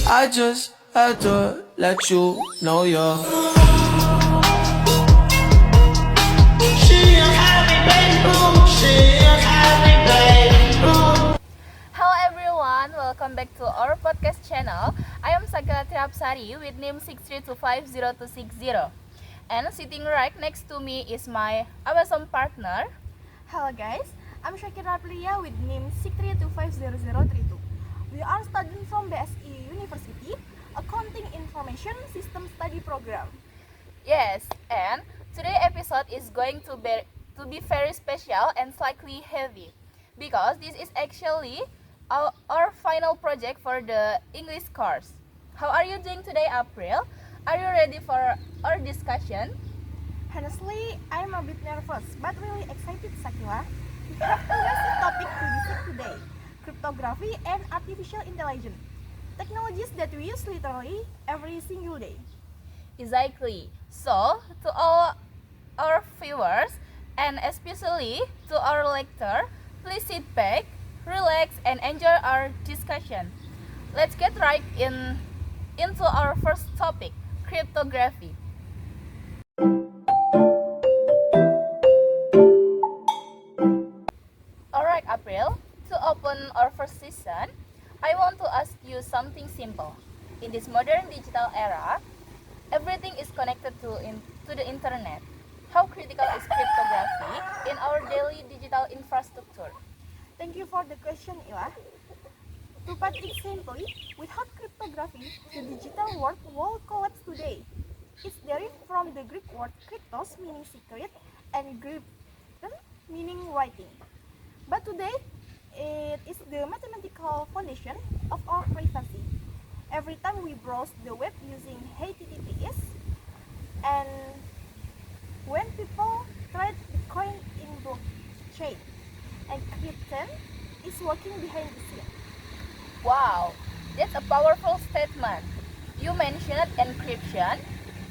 I just had to let you know you're. She a happy baby, she a happy baby. Hello everyone, welcome back to our podcast channel. I am Sagala Tirapsari with name 632500260. And sitting right next to me is my awesome partner. Hello guys, I'm Shakira Priya with name 632500032. We are studying from BSI University, Accounting Information System Study Program. Yes, and today's episode is going to be very special and slightly heavy because this is actually our final project for the English course. How are you doing today, April? Are you ready for our discussion? Honestly, I'm a bit nervous but really excited, Sakila. We have a massive topic to discuss today: cryptography and artificial intelligence, technologies that we use literally every single day. Exactly. So, to all our viewers and especially to our lecturer, please sit back, relax, and enjoy our discussion. Let's get right into our first topic, cryptography. Alright, April, to open our first session, I want to ask you something simple. In this modern digital era, everything is connected to the internet. How critical is cryptography in our daily digital infrastructure? Thank you for the question, Ila. To put it simply, without cryptography, the digital world will collapse today. It's derived from the Greek word kryptos, meaning secret, and grypton, meaning writing. But today, it is the mathematical foundation of our privacy. Every time we browse the web using HTTPS, and when people trade Bitcoin in blockchain, encryption is working behind the scene. Wow, that's a powerful statement. You mentioned encryption.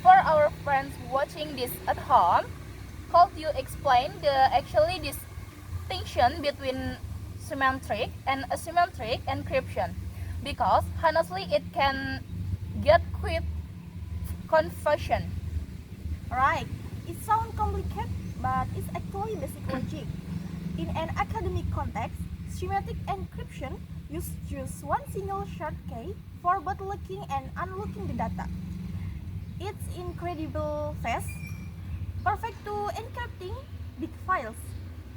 For our friends watching this at home, could you explain the actually distinction between symmetric and asymmetric encryption? Because honestly, it can get quick confusion. Right, it sounds complicated, but it's actually basic logic. In an academic context, symmetric encryption uses just one single short key for both looking and unlocking the data. It's incredible fast, perfect to encrypting big files.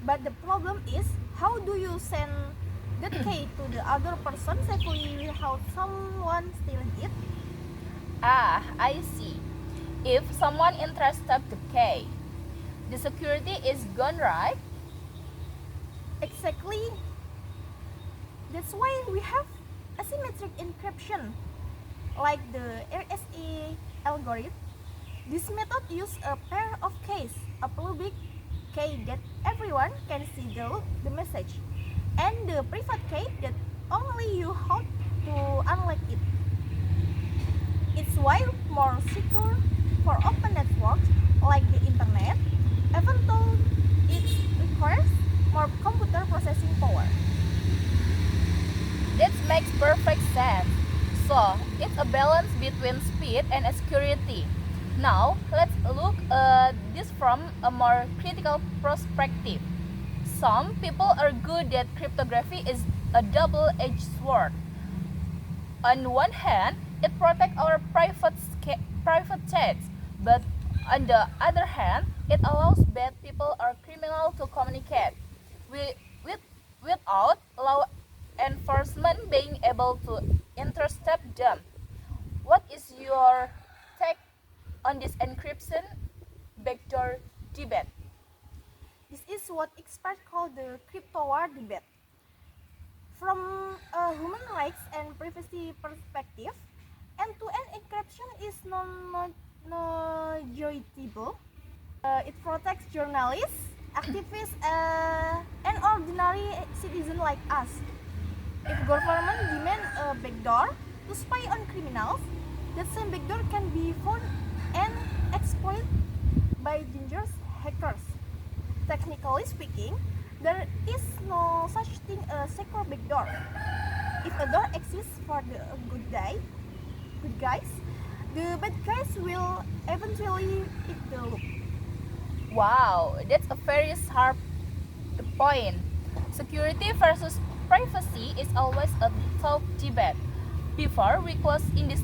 But the problem is, how do you send that key to the other person safely without someone stealing it? Ah, I see. If someone intercepts the key, the security is gone, right? Exactly. That's why we have asymmetric encryption, like the RSA algorithm. This method uses a pair of keys, a public key that everyone can see the message, and the private key that only you hold to unlock it. It's way more secure for open networks like the internet, even though it requires more computer processing power. That makes perfect sense. So, it's a balance between speed and security. Now, let's look at this from a more critical perspective. Some people argue that cryptography is a double-edged sword. On one hand, it protects our private chats, but on the other hand, it allows bad people or criminals to communicate with, with, without law enforcement being able to intercept them. What is your take on this encryption backdoor debate? This is what experts call the crypto war debate. From a human rights and privacy perspective, end-to-end encryption is non-negotiable. It protects journalists, activists, and ordinary citizens like us. If government demand a backdoor to spy on criminals, that same backdoor can be found and exploited by dangerous hackers. Technically speaking, there is no such thing as secure backdoor. If a door exists for the good day, good guys, the bad guys will eventually eat the loop. Wow, that's a very sharp point. Security versus privacy is always a tough debate. Before we close in this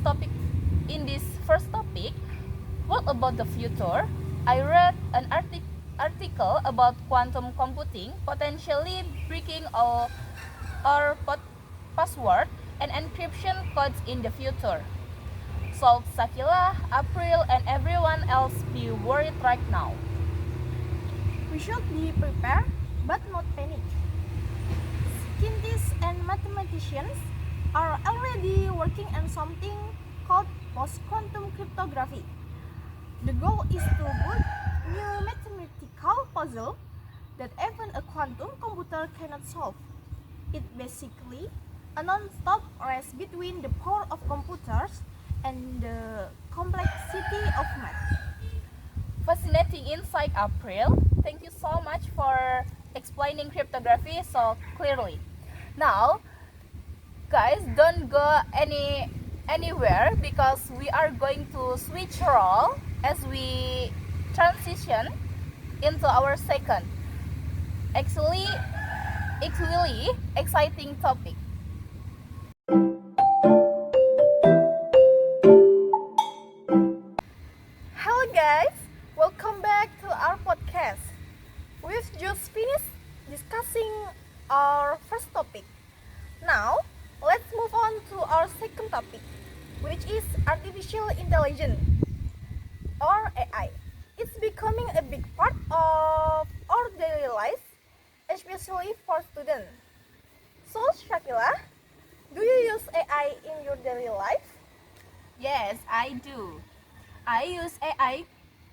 first topic, what about the future? I read an article about quantum computing potentially breaking our password and encryption codes in the future. So Sakila, April, and everyone else be worried right now. We should be prepared, but not panic. Scientists and mathematicians are already working on something called post-quantum cryptography. The goal is to build new mathematical puzzle that even a quantum computer cannot solve. It's basically a non-stop race between the power of computers and the complexity of math. Fascinating insight, April. Thank you so much for explaining cryptography so clearly. Now, guys, don't go anywhere because we are going to switch role as we transition into our second, actually, equally exciting topic. Hello guys, welcome back to our podcast. We've just finished discussing our first topic. Now, let's move on to our second topic, which is artificial intelligence or AI. It's becoming a big part of our daily life, especially for students. So, Shakila, do you use AI in your daily life? Yes, I do. I use AI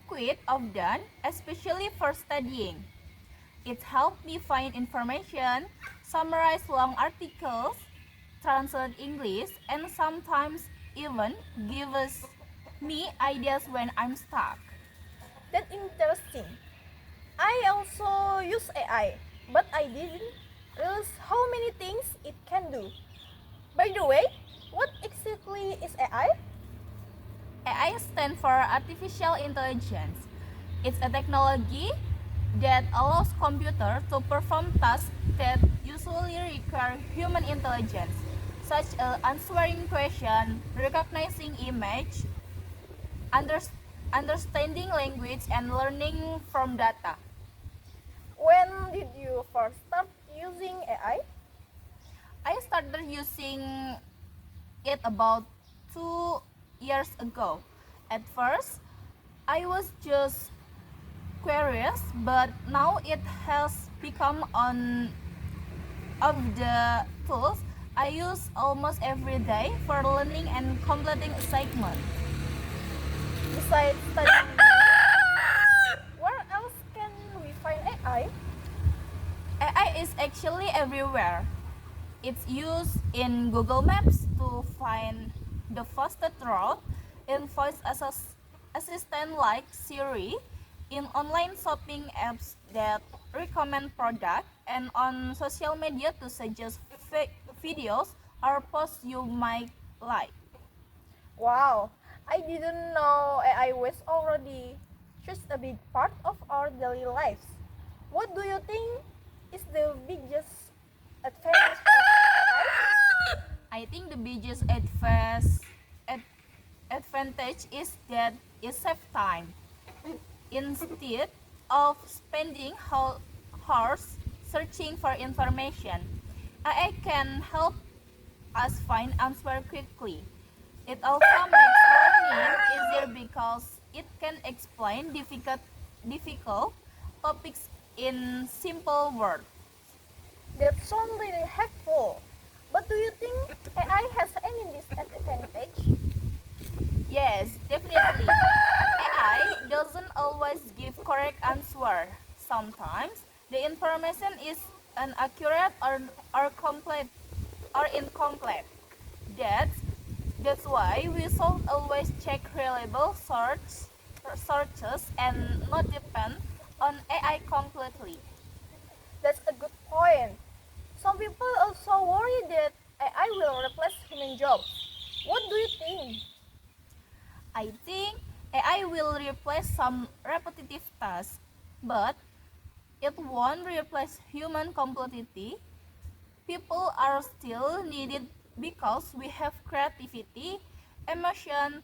quite often, especially for studying. It helped me find information, summarize long articles, translate English, and sometimes even gives me ideas when I'm stuck. That's interesting. I also use AI, but I didn't realize how many things it can do. By the way, what exactly is AI? AI stands for Artificial Intelligence. It's a technology that allows computers to perform tasks that usually require human intelligence, such as answering questions, recognizing image, understanding language, and learning from data. When did you first start using AI? I started using it about 2 years ago. At first, I was just curious, but now it has become one of the tools I use almost every day for learning and completing assignments. Besides studying, where else can we find AI? AI is actually everywhere. It's used in Google Maps to find the fastest route, in voice assistant like Siri, in online shopping apps that recommend products, and on social media to suggest videos or posts you might like. Wow, I didn't know AI was already just a big part of our daily lives. What do you think is the biggest advantage of AI? I think the biggest advantage is that it saves time. Instead of spending hours searching for information, AI can help us find answers quickly. It also makes learning easier because it can explain difficult topics in simple words. That sounds really helpful. But do you think AI has any disadvantage? Yes, definitely. AI doesn't always give correct answer. Sometimes the information is inaccurate or complete or incomplete. That's that's why we should always check reliable sources and not depend on AI completely. That's a good point. Some people also worry that AI will replace human jobs. What do you think? I think AI will replace some repetitive tasks, but it won't replace human complexity. People are still needed because we have creativity, emotion,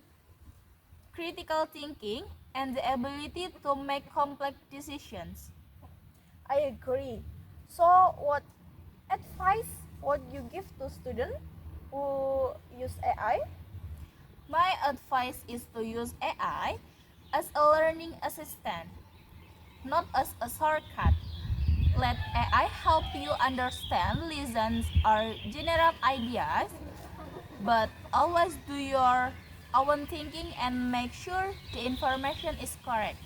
critical thinking, and the ability to make complex decisions. I agree. So, what advice would you give to students who use AI? My advice is to use AI as a learning assistant, not as a shortcut. Let AI help you understand lessons or generate ideas, but always do your own thinking and make sure the information is correct.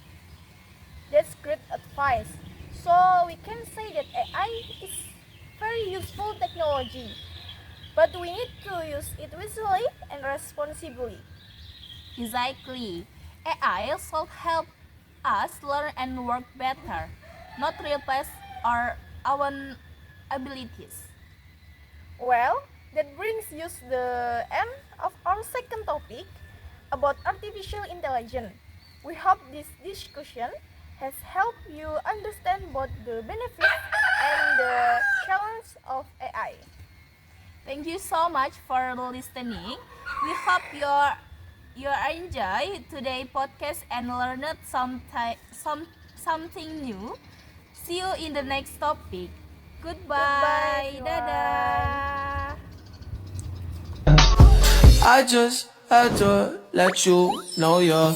That's great advice. So, we can say that AI is very useful technology, but we need to use it wisely and responsibly. Exactly. AI should help us learn and work better, not replace our own abilities. Well, that brings us the end of our second topic about artificial intelligence. We hope this discussion has helped you understand both the benefits and the challenges of AI. Thank you so much for listening. We hope you enjoy today's podcast and learned something new. See you in the next topic. Goodbye, Goodbye. everyone. Dadah. I just had to let you know you're